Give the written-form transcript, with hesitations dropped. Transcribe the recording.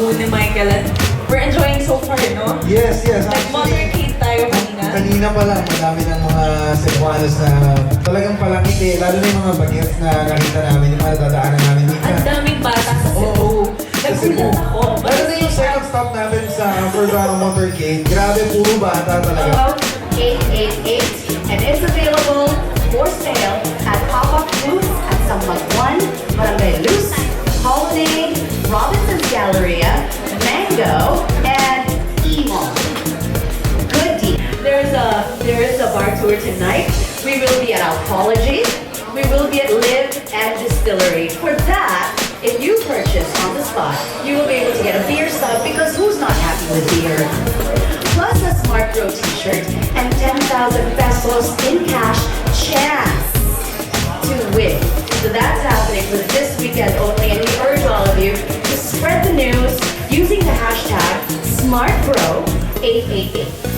mood ni Michael at we're enjoying so far, no? Yes, yes. Nag-motorcade tayo kanina. Kanina pa lang, madami ng mga Cebuanos na talagang palangit eh. Lalo na yung mga bagets na nakita namin, yung mga dadaanan namin dito. Ang daming bata sa Cebu. Nagulat ako. Lalo na yung second stop natin sa Ferrara Motorcade. Grabe, puro bata talaga. About 888, and it's available for sale at pop-up booths at Sambuguan, Barangay Luz, Holiday, Robinson's Galleria, Mango, and Emo. Good deal. There is a bar tour tonight. We will be at Alcology. We will be at Live and Distillery. For that, if you purchase on the spot, you will be able to get a beer sub because who's not happy with beer? Plus a Smart Grow t-shirt and 10,000 pesos in cash chance to win. So that's happening for this weekend only, and we urge all of you to spread the news using the hashtag SmartGrow888.